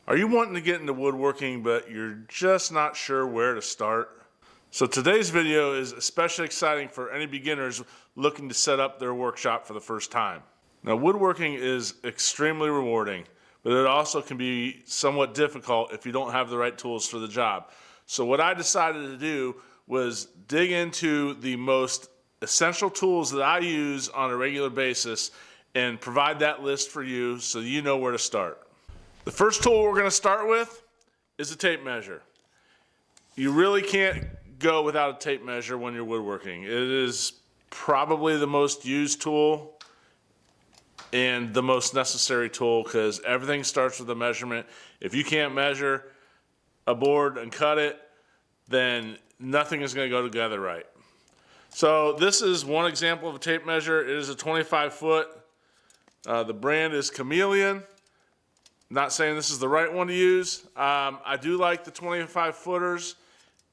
Are you wanting to get into woodworking, but you're just not sure where to start? So today's video is especially exciting for any beginners looking to set up their workshop for the first time. Now, woodworking is extremely rewarding, but it also can be somewhat difficult if you don't have the right tools for the job. So what I decided to do was dig into the most essential tools that I use on a regular basis and provide that list for you so you know where to start. The first tool we're going to start with is a tape measure. You really can't go without a tape measure when you're woodworking. It is probably the most used tool and the most necessary tool because everything starts with a measurement. If you can't measure a board and cut it, then nothing is going to go together right. So this is one example of a tape measure. It is a 25 foot. The brand is Chameleon. Not saying this is the right one to use. I do like the 25 footers.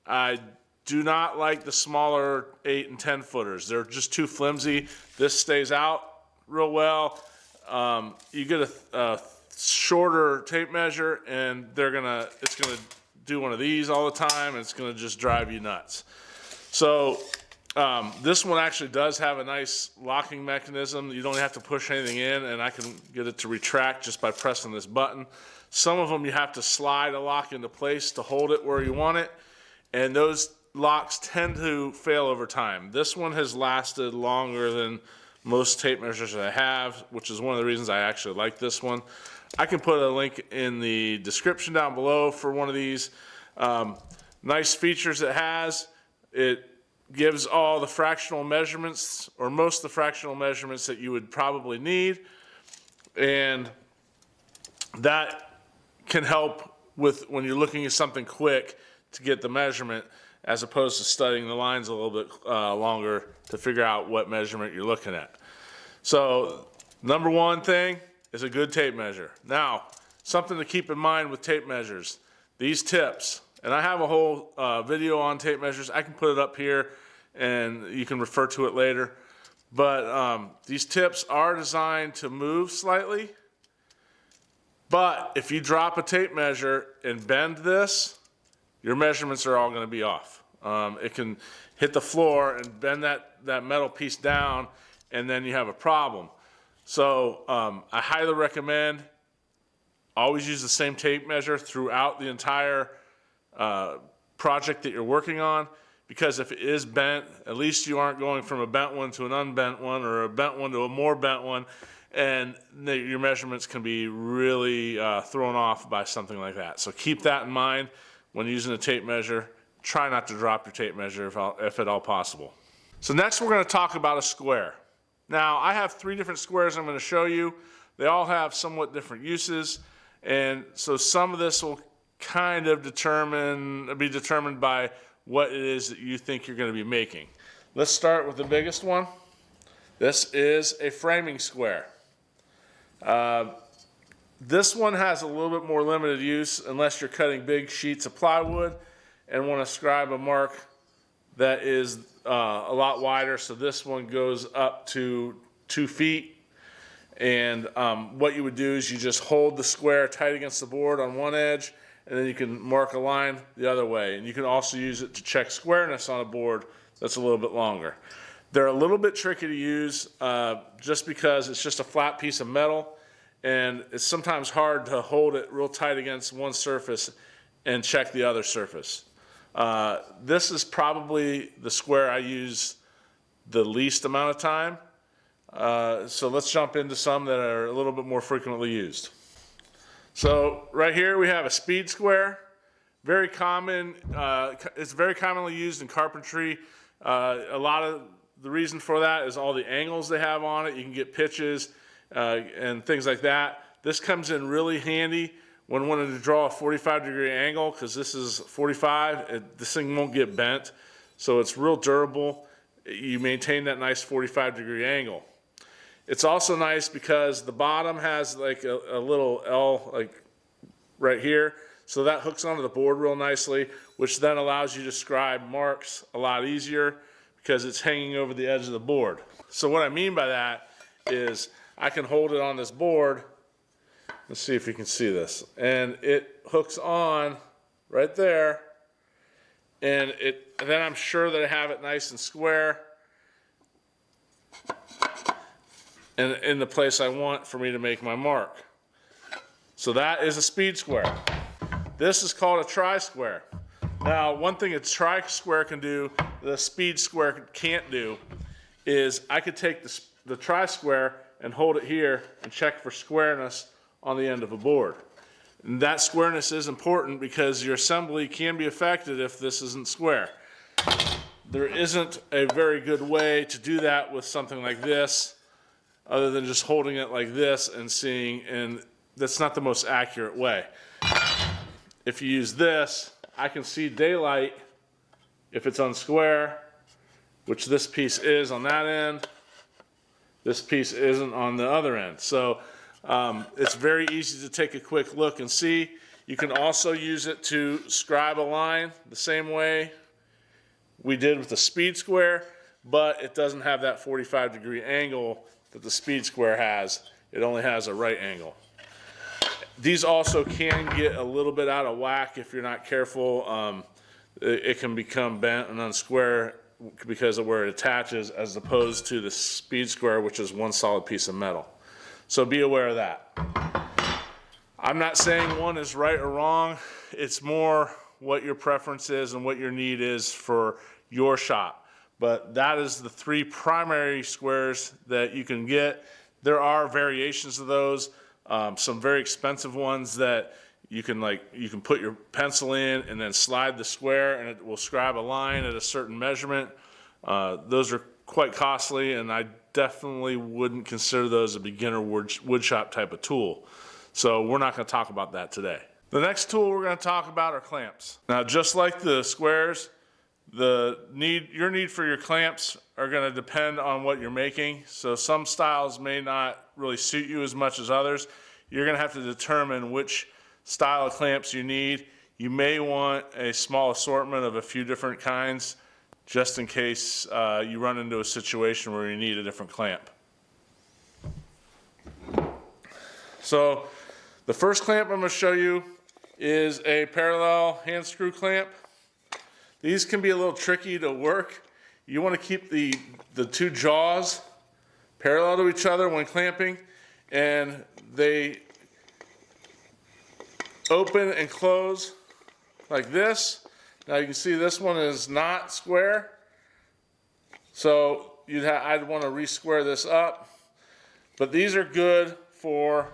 I do not like the smaller 8 and 10 footers. They're just too flimsy. This stays out real well. You get a shorter tape measure and it's gonna do one of these all the time and it's gonna just drive you nuts. So this one actually does have a nice locking mechanism. You don't have to push anything in, and I can get it to retract just by pressing this button. Some of them you have to slide a lock into place to hold it where you want it, and those locks tend to fail over time. This one has lasted longer than most tape measures that I have, which is one of the reasons I actually like this one. I can put a link in the description down below for one of these. Nice features it has. It gives all the fractional measurements, or most of the fractional measurements that you would probably need, and that can help with when you're looking at something quick to get the measurement as opposed to studying the lines a little bit longer to figure out what measurement you're looking at. So number one thing is a good tape measure. Now, something to keep in mind with tape measures, these tips, and I have a whole video on tape measures. I can put it up here and you can refer to it later. But these tips are designed to move slightly. But if you drop a tape measure and bend this, your measurements are all going to be off. It can hit the floor and bend that metal piece down, and then you have a problem. So I highly recommend always use the same tape measure throughout the entire project that you're working on, because if it is bent, at least you aren't going from a bent one to an unbent one, or a bent one to a more bent one, and your measurements can be really thrown off by something like that. So keep that in mind when using a tape measure. Try not to drop your tape measure if at all possible. So next we're going to talk about a square. Now I have 3 different squares I'm going to show you. They all have somewhat different uses, and so some of this will kind of be determined by what it is that you think you're going to be making. Let's start with the biggest one. This is a framing square. This one has a little bit more limited use unless you're cutting big sheets of plywood and want to scribe a mark that is a lot wider. So this one goes up to 2 feet. And what you would do is you just hold the square tight against the board on one edge, and then you can mark a line the other way. And you can also use it to check squareness on a board that's a little bit longer. They're a little bit tricky to use just because it's just a flat piece of metal, and it's sometimes hard to hold it real tight against one surface and check the other surface. This is probably the square I use the least amount of time. So let's jump into some that are a little bit more frequently used. So right here we have a speed square. Very common. It's very commonly used in carpentry. A lot of the reason for that is all the angles they have on it. You can get pitches and things like that. This comes in really handy when wanting to draw a 45-degree angle, because this is 45. This thing won't get bent, so it's real durable. You maintain that nice 45-degree angle. It's also nice because the bottom has like a little L like right here, so that hooks onto the board real nicely, which then allows you to scribe marks a lot easier because it's hanging over the edge of the board. So what I mean by that is I can hold it on this board Let's see if you can see this. And it hooks on right there. And then I'm sure that I have it nice and square and in the place I want for me to make my mark. So that is a speed square. This is called a tri-square. Now, one thing a tri-square can do, the speed square can't do, is I could take the tri-square and hold it here and check for squareness on the end of a board. And that squareness is important because your assembly can be affected if this isn't square. There isn't a very good way to do that with something like this other than just holding it like this and seeing, and that's not the most accurate way. If you use this, I can see daylight if it's unsquare, which this piece is on that end. This piece isn't on the other end. So it's very easy to take a quick look and see. You can also use it to scribe a line the same way we did with the speed square, but it doesn't have that 45-degree angle that the speed square has. It only has a right angle. These also can get a little bit out of whack if you're not careful. It can become bent and unsquare because of where it attaches, as opposed to the speed square, which is one solid piece of metal. So be aware of that. I'm not saying one is right or wrong. It's more what your preference is and what your need is for your shop. But that is the three primary squares that you can get. There are variations of those. Some very expensive ones that you can put your pencil in and then slide the square and it will scribe a line at a certain measurement. Those are quite costly, and I definitely wouldn't consider those a beginner woodshop type of tool. So we're not going to talk about that today. The next tool we're going to talk about are clamps. Now, just like the squares, your need for your clamps are going to depend on what you're making. So some styles may not really suit you as much as others. You're going to have to determine which style of clamps you need. You may want a small assortment of a few different kinds, just in case you run into a situation where you need a different clamp. So the first clamp I'm going to show you is a parallel hand screw clamp. These can be a little tricky to work. You want to keep the two jaws parallel to each other when clamping, and they open and close like this. Now you can see this one is not square, so I'd want to re-square this up. But these are good for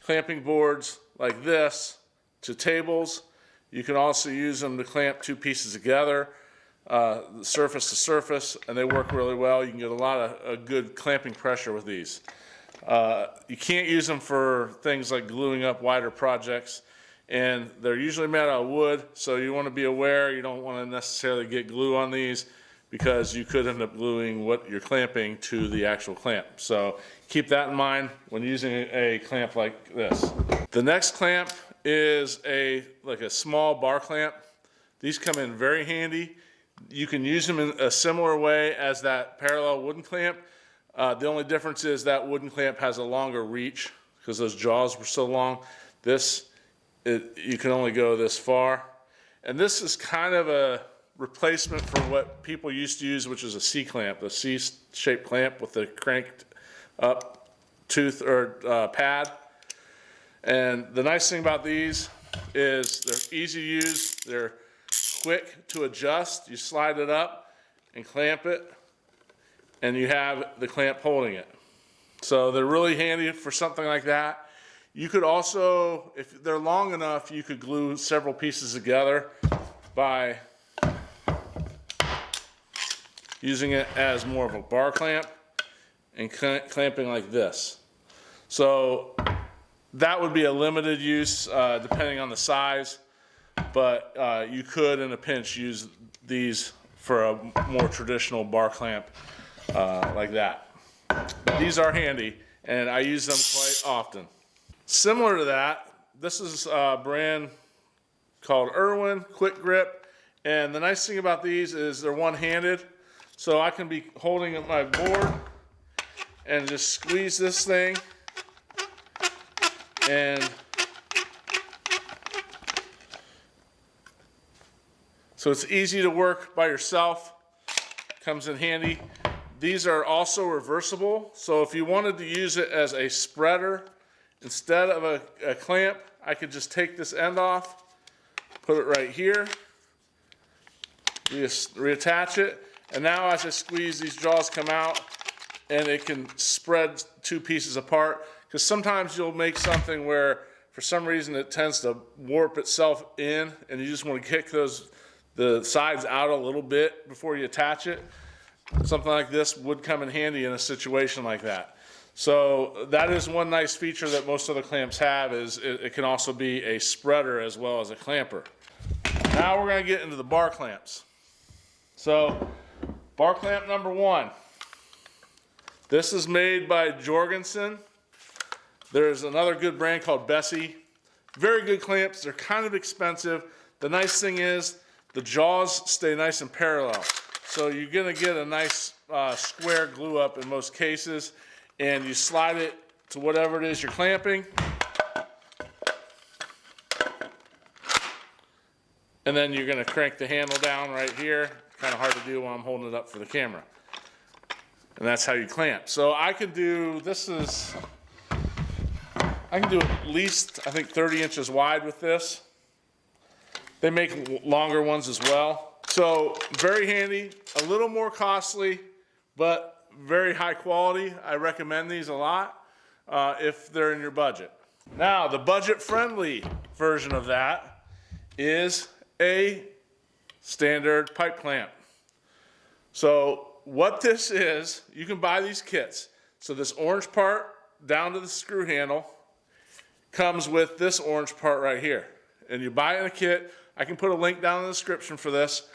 clamping boards like this to tables. You can also use them to clamp two pieces together, surface to surface, and they work really well. You can get a lot of good clamping pressure with these. You can't use them for things like gluing up wider projects, and they're usually made out of wood, so you want to be aware. You don't want to necessarily get glue on these because you could end up gluing what you're clamping to the actual clamp. So keep that in mind when using a clamp like this. The next clamp is like a small bar clamp. These come in very handy. You can use them in a similar way as that parallel wooden clamp. The only difference is that wooden clamp has a longer reach because those jaws were so long. You can only go this far. And this is kind of a replacement for what people used to use, which is a C-clamp, a C-shaped clamp with a cranked up tooth or pad. And the nice thing about these is they're easy to use, they're quick to adjust. You slide it up and clamp it, and you have the clamp holding it. So they're really handy for something like that. You could also, if they're long enough, you could glue several pieces together by using it as more of a bar clamp and clamping like this. So that would be a limited use depending on the size, but you could in a pinch use these for a more traditional bar clamp like that. But these are handy, and I use them quite often. Similar to that, this is a brand called Irwin Quick Grip, and the nice thing about these is they're one-handed, so I can be holding up my board and just squeeze this thing and So it's easy to work by yourself. Comes in handy. These are also reversible, so if you wanted to use it as a spreader instead of a clamp, I could just take this end off, put it right here, reattach it, and now as I squeeze, these jaws come out and it can spread two pieces apart, because sometimes you'll make something where for some reason it tends to warp itself in and you just want to kick the sides out a little bit before you attach it. Something like this would come in handy in a situation like that. So that is one nice feature that most other clamps have, is it can also be a spreader as well as a clamper. Now we're going to get into the bar clamps. So bar clamp number 1. This is made by Jorgensen. There's another good brand called Bessie. Very good clamps. They're kind of expensive. The nice thing is the jaws stay nice and parallel. So you're going to get a nice square glue up in most cases, and you slide it to whatever it is you're clamping. And then you're going to crank the handle down right here. Kind of hard to do while I'm holding it up for the camera. And that's how you clamp. So I can do, I can do at least, I think, 30 inches wide with this. They make longer ones as well. So very handy, a little more costly, but very high quality. I recommend these a lot if they're in your budget. Now, the budget-friendly version of that is a standard pipe clamp. So what this is, you can buy these kits. So this orange part down to the screw handle comes with this orange part right here. And you buy it in a kit. I can put a link down in the description for this.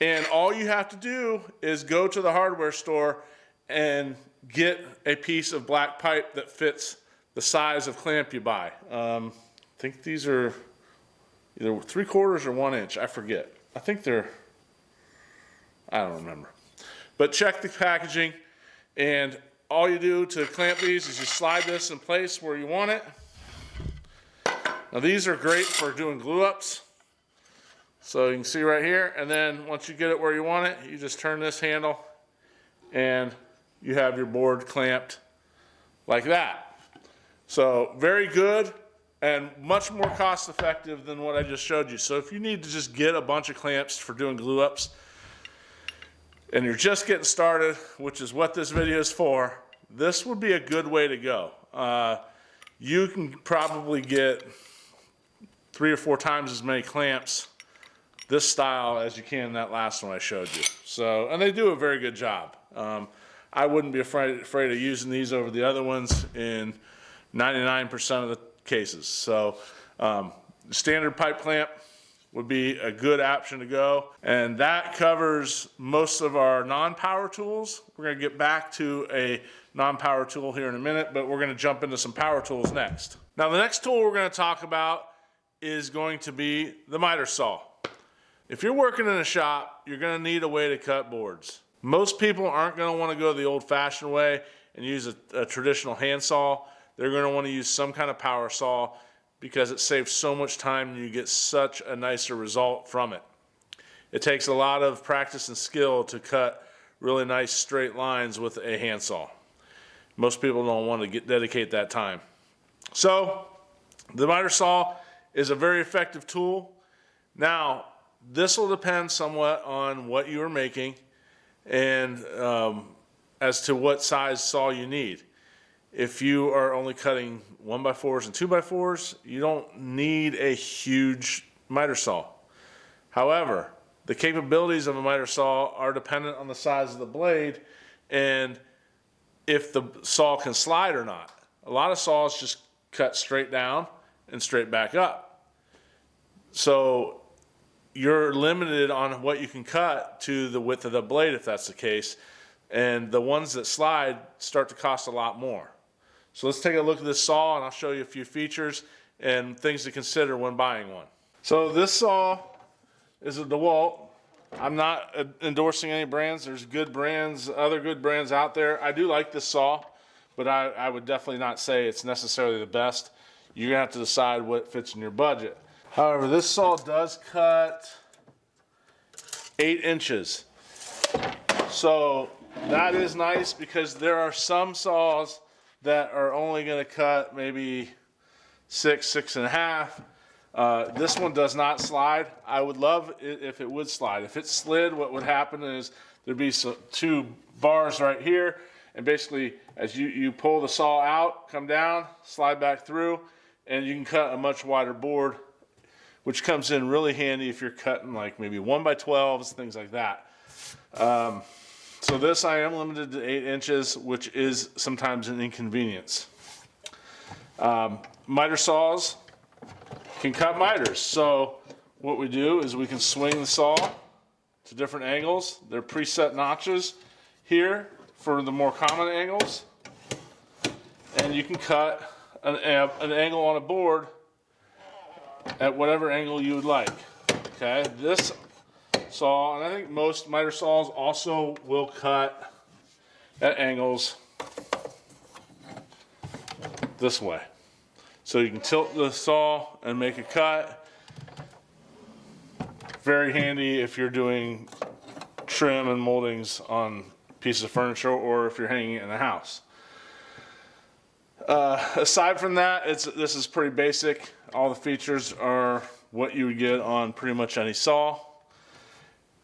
And all you have to do is go to the hardware store and get a piece of black pipe that fits the size of clamp you buy. I think these are either 3/4 or 1 inch. I forget. I think they're, I don't remember. But check the packaging, and all you do to clamp these is you slide this in place where you want it. Now these are great for doing glue ups. So you can see right here, and then once you get it where you want it, you just turn this handle and you have your board clamped like that. So very good and much more cost effective than what I just showed you. So if you need to just get a bunch of clamps for doing glue ups and you're just getting started, which is what this video is for, this would be a good way to go. You can probably get 3 or 4 times as many clamps this style as you can that last one I showed you. So, and they do a very good job. I wouldn't be afraid of using these over the other ones in 99% of the cases. So standard pipe clamp would be a good option to go. And that covers most of our non-power tools. We're gonna get back to a non-power tool here in a minute, but we're gonna jump into some power tools next. Now the next tool we're gonna talk about is going to be the miter saw. If you're working in a shop, you're going to need a way to cut boards. Most people aren't going to want to go the old-fashioned way and use a traditional handsaw. They're going to want to use some kind of power saw because it saves so much time and you get such a nicer result from it. It takes a lot of practice and skill to cut really nice straight lines with a handsaw. Most people don't want to dedicate that time. So the miter saw is a very effective tool. Now, this will depend somewhat on what you are making and as to what size saw you need. If you are only cutting 1x4s and 2x4s, you don't need a huge miter saw. However, the capabilities of a miter saw are dependent on the size of the blade and if the saw can slide or not. A lot of saws just cut straight down and straight back up. So you're limited on what you can cut to the width of the blade if that's the case. And the ones that slide start to cost a lot more. So let's take a look at this saw and I'll show you a few features and things to consider when buying one. So this saw is a Dewalt. I'm not endorsing any brands. There's good brands, other good brands out there. I do like this saw, but I would definitely not say it's necessarily the best. You're gonna have to decide what fits in your budget. However, this saw does cut 8 inches. So that is nice because there are some saws that are only going to cut maybe 6, 6.5. This one does not slide. I would love it if it would slide. If it slid, what would happen is there'd be 2 bars right here, and basically as you pull the saw out, come down, slide back through, and you can cut a much wider board, which comes in really handy if you're cutting like maybe 1x12s, things like that. So this I am limited to 8 inches, which is sometimes an inconvenience. Miter saws can cut miters. So what we do is we can swing the saw to different angles. They're preset notches here for the more common angles. And you can cut an angle on a board at whatever angle you would like. Okay, this saw, and I think most miter saws also will cut at angles this way. So you can tilt the saw and make a cut. Very handy if you're doing trim and moldings on pieces of furniture or if you're hanging it in the house. Aside from that, this is pretty basic. All the features are what you would get on pretty much any saw.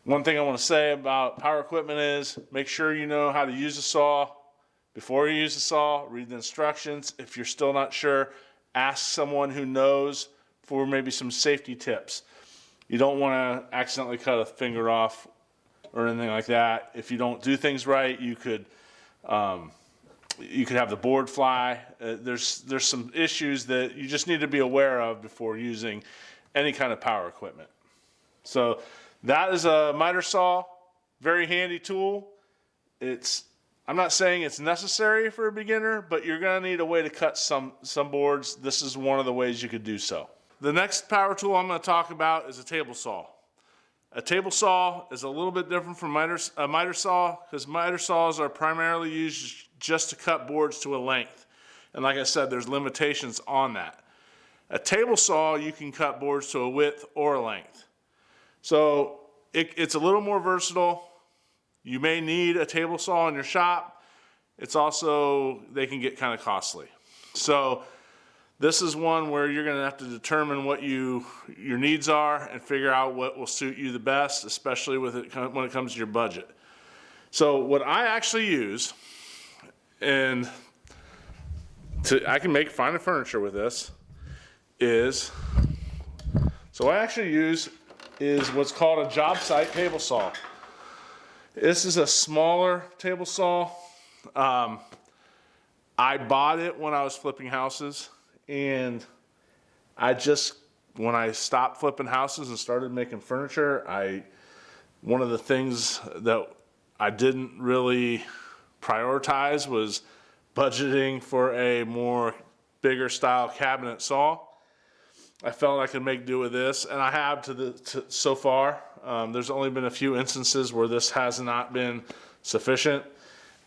One thing I want to say about power equipment is make sure you know how to use a saw before you use the saw. Read the instructions. If you're still not sure, ask someone who knows for maybe some safety tips. You don't want to accidentally cut a finger off or anything like that. If you don't do things right, you could have the board fly. There's some issues that you just need to be aware of before using any kind of power equipment. So that is a miter saw, very handy tool. I'm not saying it's necessary for a beginner, but you're going to need a way to cut some boards. This is one of the ways you could do so. The next power tool I'm going to talk about is a table saw. A table saw is a little bit different from a miter saw because miter saws are primarily used just to cut boards to a length. And like I said, there's limitations on that. A table saw, you can cut boards to a width or a length. So it's a little more versatile. You may need a table saw in your shop. It's also, they can get kind of costly. So this is one where you're going to have to determine what your needs are and figure out what will suit you the best, especially when it comes to your budget. So what I actually use, and I can make fine furniture with this, is what's called a job site table saw. This is a smaller table saw. I bought it when I was flipping houses, and when I stopped flipping houses and started making furniture, one of the things that I didn't really prioritize was budgeting for a more bigger style cabinet saw. I felt I could make do with this, and I have so far. There's only been a few instances where this has not been sufficient.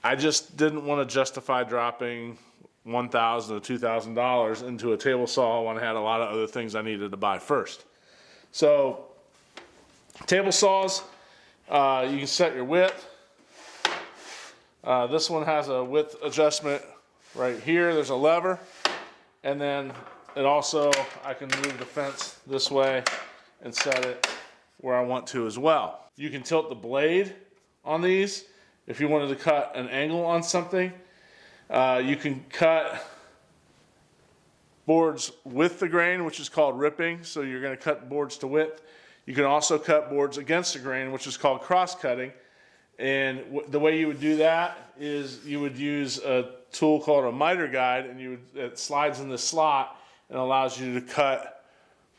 I just didn't want to justify dropping $1,000 to $2,000 into a table saw when I had a lot of other things I needed to buy first. So, table saws, you can set your width. This one has a width adjustment right here. There's a lever, and then I can move the fence this way and set it where I want to as well. You can tilt the blade on these if you wanted to cut an angle on something. You can cut boards with the grain, which is called ripping, so you're going to cut boards to width. You can also cut boards against the grain, which is called cross-cutting. And the way you would do that is you would use a tool called a miter guide, and it slides in the slot and allows you to cut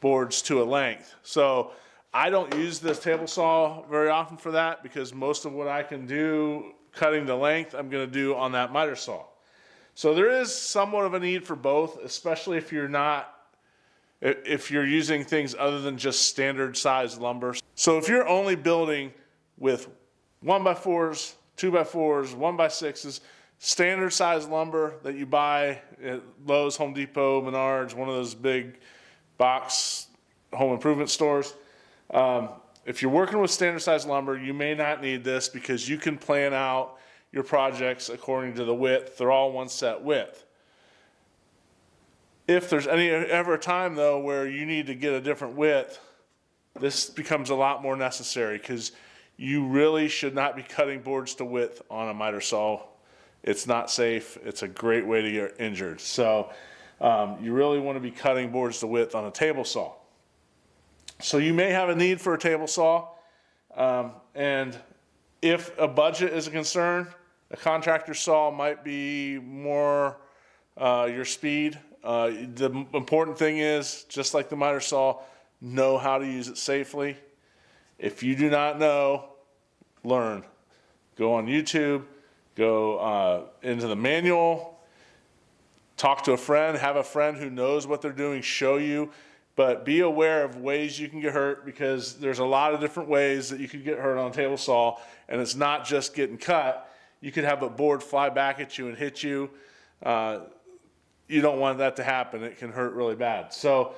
boards to a length. So I don't use this table saw very often for that because most of what I can do cutting the length, I'm going to do on that miter saw. So there is somewhat of a need for both, especially if you're using things other than just standard size lumber. So if you're only building with 1x4s, 2x4s, 1x6s, standard size lumber that you buy at Lowe's, Home Depot, Menards, one of those big box home improvement stores. if you're working with standard size lumber, you may not need this because you can plan out your projects according to the width. They're all one set width. If there's ever a time though where you need to get a different width, this becomes a lot more necessary because you really should not be cutting boards to width on a miter saw. It's not safe. It's a great way to get injured. So you really want to be cutting boards to width on a table saw. So you may have a need for a table saw, and if a budget is a concern, a contractor saw might be more your speed. The important thing is, just like the miter saw, know how to use it safely. If you do not know, learn. Go on YouTube, go into the manual, talk to a friend, have a friend who knows what they're doing show you, but be aware of ways you can get hurt because there's a lot of different ways that you could get hurt on a table saw, and it's not just getting cut. You could have a board fly back at you and hit you. You don't want that to happen. It can hurt really bad. So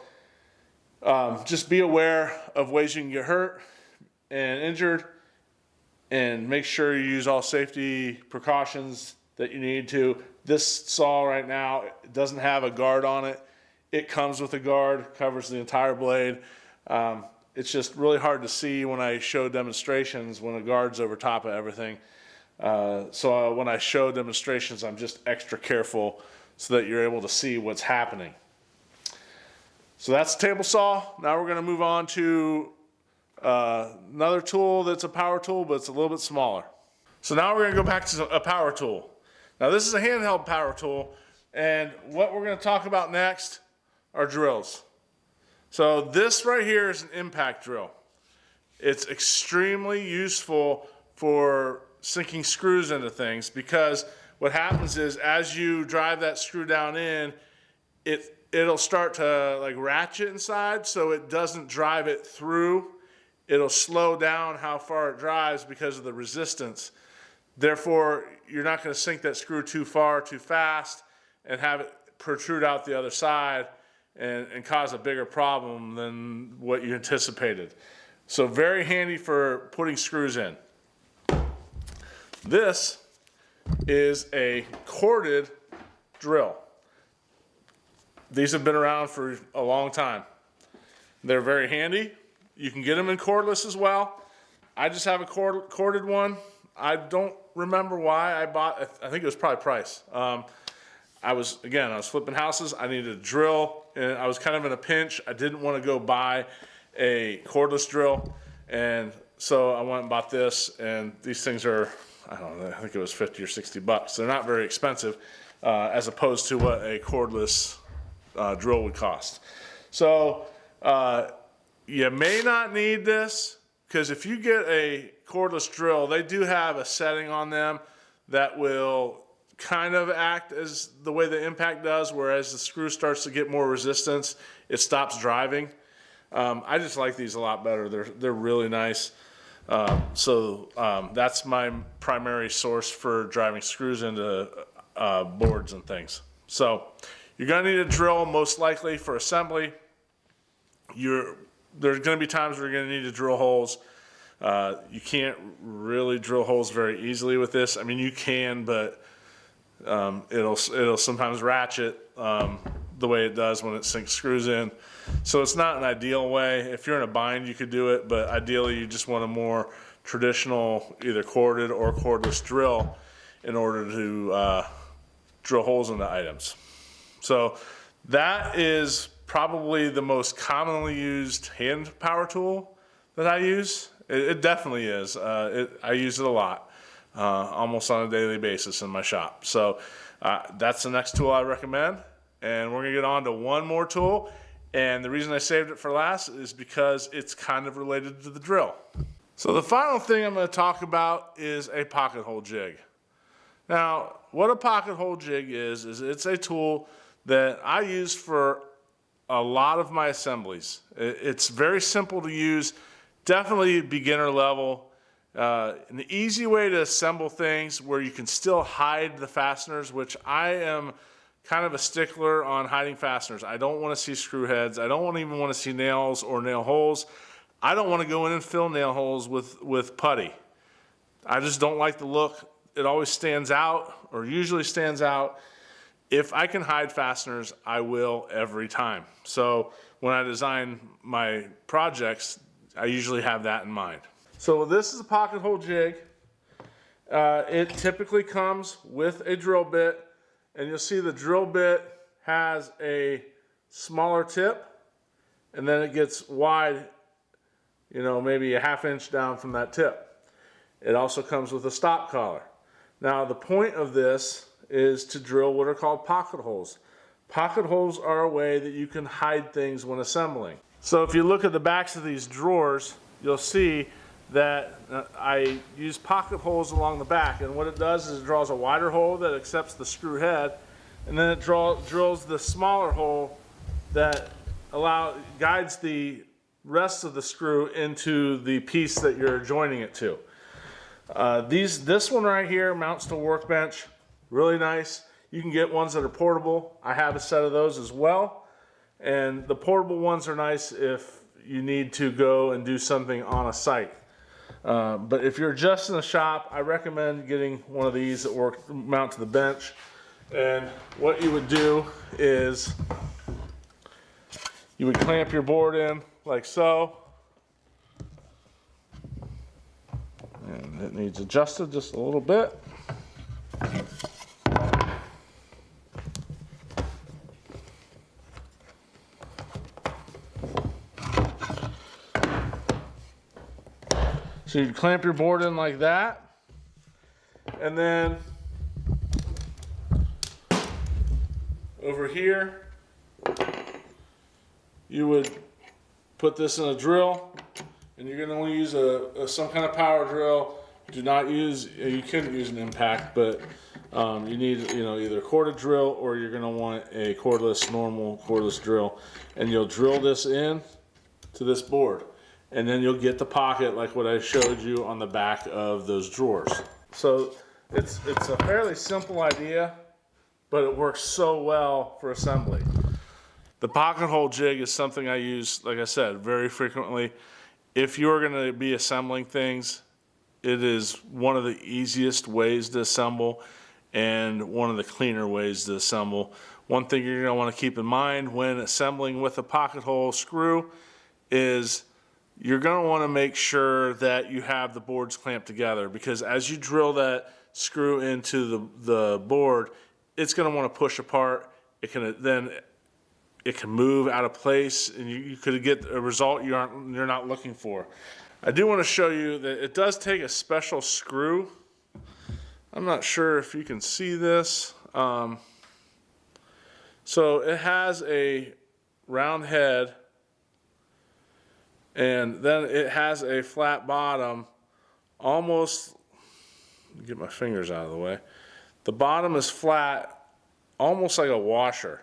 just be aware of ways you can get hurt and injured, and make sure you use all safety precautions that you need to. This saw right now doesn't have a guard on it. It comes with a guard, covers the entire blade. It's just really hard to see when I show demonstrations when a guard's over top of everything. So when I show demonstrations, I'm just extra careful so that you're able to see what's happening. So that's the table saw. Now we're going to move on to another tool that's a power tool, but it's a little bit smaller. So now we're going to go back to a power tool. Now this is a handheld power tool, and what we're going to talk about next are drills. So this right here is an impact drill. It's extremely useful for sinking screws into things because what happens is as you drive that screw down in, it'll start to like ratchet inside, so it doesn't drive it through. It'll slow down how far it drives because of the resistance. Therefore, you're not going to sink that screw too far, too fast, and have it protrude out the other side and cause a bigger problem than what you anticipated. So very handy for putting screws in. This is a corded drill. These have been around for a long time. They're very handy. You can get them in cordless as well. I just have a corded one. I don't remember why I bought, I think it was probably price. I was flipping houses. I needed a drill, and I was kind of in a pinch. I didn't want to go buy a cordless drill, and so I went and bought this, and these things are, I don't know, I think it was 50 or 60 bucks. They're not very expensive as opposed to what a cordless drill would cost. So you may not need this, because if you get a cordless drill, they do have a setting on them that will kind of act as the way the impact does, whereas the screw starts to get more resistance, it stops driving. I just like these a lot better. They're really nice. So that's my primary source for driving screws into boards and things. So you're going to need a drill most likely for assembly. There's going to be times where you're going to need to drill holes. You can't really drill holes very easily with this. I mean, you can, but it'll sometimes ratchet the way it does when it sinks screws in. So it's not an ideal way. If you're in a bind, you could do it, but ideally you just want a more traditional, either corded or cordless drill in order to drill holes into items. So that is probably the most commonly used hand power tool that I use. It definitely is. I use it a lot, almost on a daily basis in my shop. So that's the next tool I recommend. And we're gonna get on to one more tool. And the reason I saved it for last is because it's kind of related to the drill. So the final thing I'm gonna talk about is a pocket hole jig. Now, what a pocket hole jig is it's a tool that I use for a lot of my assemblies. It's very simple to use, definitely beginner level. An easy way to assemble things where you can still hide the fasteners, which I am kind of a stickler on hiding fasteners. I don't want to see screw heads. I don't even want to see nails or nail holes. I don't want to go in and fill nail holes with putty. I just don't like the look. It always stands out, or usually stands out. If I can hide fasteners, I will every time. So when I design my projects, I usually have that in mind. So this is a pocket hole jig. It typically comes with a drill bit, and you'll see the drill bit has a smaller tip, and then it gets wide, you know, maybe a ½ inch down from that tip. It also comes with a stop collar. Now the point of this is to drill what are called pocket holes. Pocket holes are a way that you can hide things when assembling. So if you look at the backs of these drawers, you'll see that I use pocket holes along the back, and what it does is it draws a wider hole that accepts the screw head, and then it drills the smaller hole that guides the rest of the screw into the piece that you're joining it to. This one right here mounts to a workbench, really nice. You can get ones that are portable. I have a set of those as well, and the portable ones are nice if you need to go and do something on a site. But if you're just in the shop, I recommend getting one of these that mount to the bench. And what you would do is you would clamp your board in like so. And it needs adjusted just a little bit. So you clamp your board in like that, and then over here you would put this in a drill, and you're going to want to use some kind of power drill. Do not use, you can use an impact, but you need, you know, either a corded drill, or you're going to want a normal cordless drill, and you'll drill this in to this board. And then you'll get the pocket like what I showed you on the back of those drawers. So it's a fairly simple idea, but it works so well for assembly. The pocket hole jig is something I use, like I said, very frequently. If you're going to be assembling things, it is one of the easiest ways to assemble and one of the cleaner ways to assemble. One thing you're going to want to keep in mind when assembling with a pocket hole screw is you're going to want to make sure that you have the boards clamped together, because as you drill that screw into the board, it's going to want to push apart. It can move out of place, and you could get a result you're not looking for. I do want to show you that it does take a special screw. I'm not sure if you can see this. So it has a round head, and then it has a flat bottom, almost, get my fingers out of the way. The bottom is flat, almost like a washer.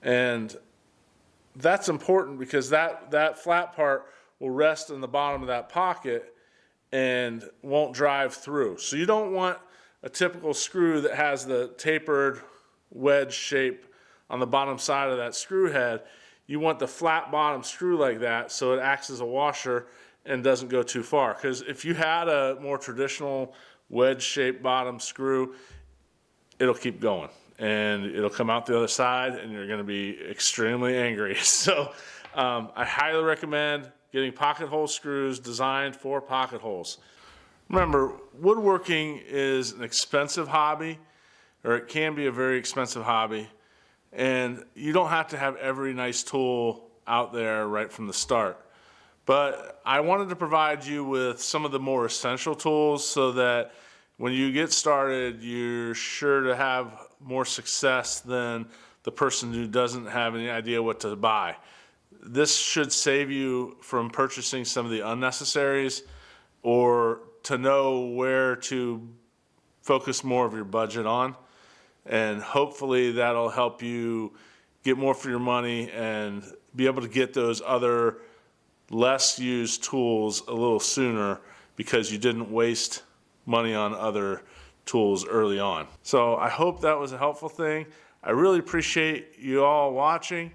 And that's important because that flat part will rest in the bottom of that pocket and won't drive through. So you don't want a typical screw that has the tapered wedge shape on the bottom side of that screw head. You want the flat bottom screw like that so it acts as a washer and doesn't go too far. Because if you had a more traditional wedge shaped bottom screw, it'll keep going and it'll come out the other side and you're going to be extremely angry. So I highly recommend getting pocket hole screws designed for pocket holes. Remember, woodworking is an expensive hobby, or it can be a very expensive hobby. And you don't have to have every nice tool out there right from the start. But I wanted to provide you with some of the more essential tools so that when you get started, you're sure to have more success than the person who doesn't have any idea what to buy. This should save you from purchasing some of the unnecessaries, or to know where to focus more of your budget on. And hopefully that'll help you get more for your money and be able to get those other less used tools a little sooner because you didn't waste money on other tools early on. So I hope that was a helpful thing. I really appreciate you all watching.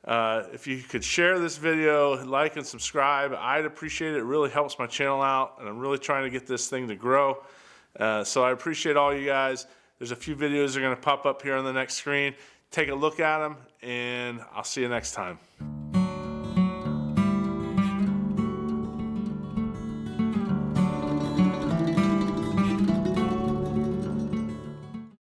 If you could share this video, like and subscribe, I'd appreciate it. It really helps my channel out, and I'm really trying to get this thing to grow. So I appreciate all you guys. There's a few videos that are going to pop up here on the next screen. Take a look at them, and I'll see you next time.